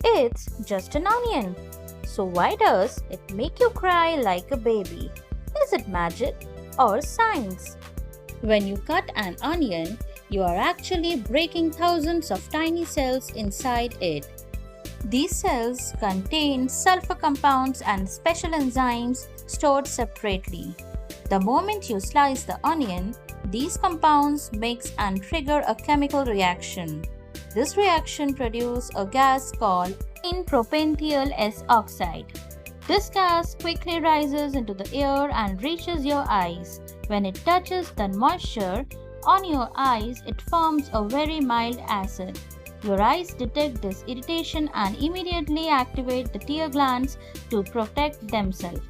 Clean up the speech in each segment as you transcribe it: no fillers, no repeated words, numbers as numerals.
It's just an onion. So why does it make you cry like a baby? Is it magic or science? When you cut an onion, you are actually breaking thousands of tiny cells inside it. These cells contain sulfur compounds and special enzymes stored separately. The moment you slice the onion, these compounds mix and trigger a chemical reaction. This reaction produces a gas called syn-Propanethial-S-oxide. This gas quickly rises into the air and reaches your eyes. When it touches the moisture on your eyes, it forms a very mild acid. Your eyes detect this irritation and immediately activate the tear glands to protect themselves.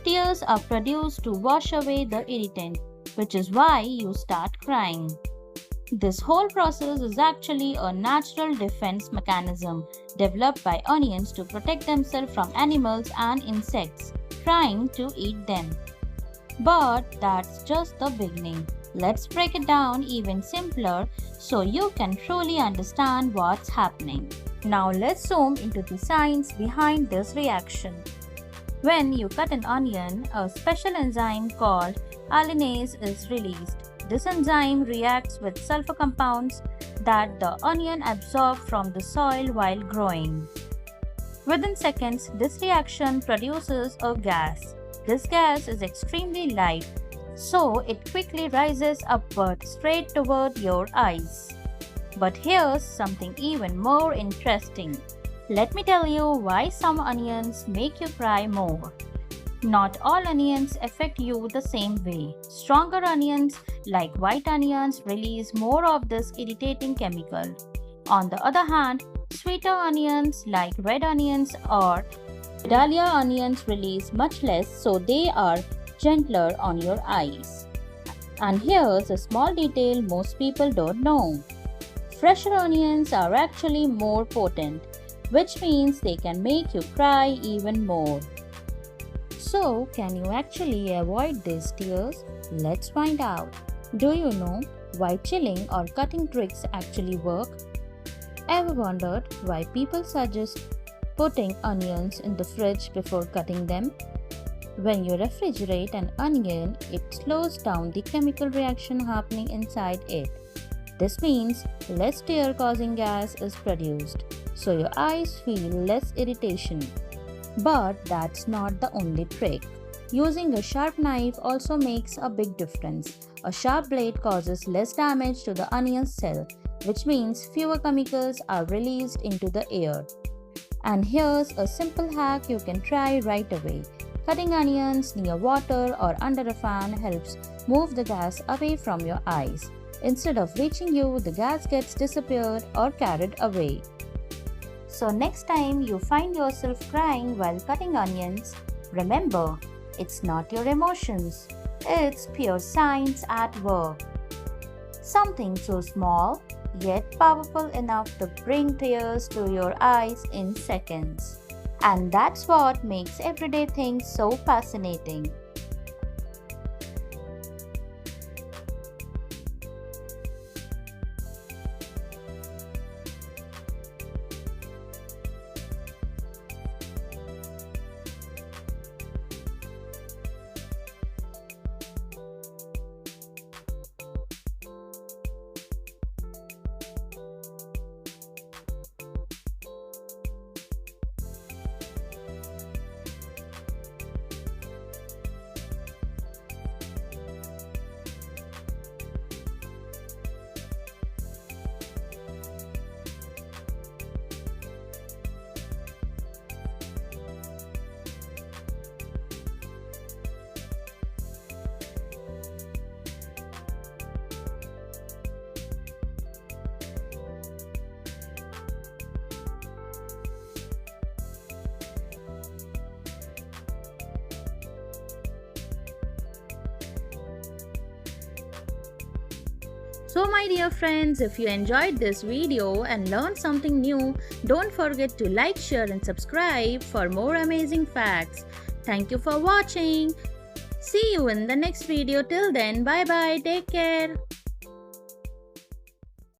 Tears are produced to wash away the irritant, which is why you start crying. This whole process is actually a natural defense mechanism developed by onions to protect themselves from animals and insects trying to eat them. But that's just the beginning. Let's break it down even simpler so you can truly understand what's happening. Now let's zoom into the science behind this reaction. When you cut an onion, a special enzyme called alliinase is released. This enzyme reacts with sulfur compounds that the onion absorbs from the soil while growing. Within seconds, this reaction produces a gas. This gas is extremely light, so it quickly rises upward straight toward your eyes. But here's something even more interesting. Let me tell you why some onions make you cry more. Not all onions affect you the same way. Stronger onions, like white onions, release more of this irritating chemical. On the other hand, sweeter onions, like red onions or dahlia onions, release much less, so they are gentler on your eyes. And here's a small detail most people don't know. Fresher onions are actually more potent, which means they can make you cry even more. So, can you actually avoid these tears? Let's find out. Do you know why chilling or cutting tricks actually work? Ever wondered why people suggest putting onions in the fridge before cutting them? When you refrigerate an onion, it slows down the chemical reaction happening inside it. This means less tear-causing gas is produced, so your eyes feel less irritation. But that's not the only trick. Using a sharp knife also makes a big difference. A sharp blade causes less damage to the onion cell, which means fewer chemicals are released into the air. And here's a simple hack you can try right away. Cutting onions near water or under a fan helps move the gas away from your eyes. Instead of reaching you, the gas gets disappeared or carried away. So next time you find yourself crying while cutting onions, remember, it's not your emotions, it's pure science at work. Something so small, yet powerful enough to bring tears to your eyes in seconds. And that's what makes everyday things so fascinating. So my dear friends, if you enjoyed this video and learned something new, don't forget to like, share and subscribe for more amazing facts. Thank you for watching. See you in the next video. Till then, bye bye. Take care.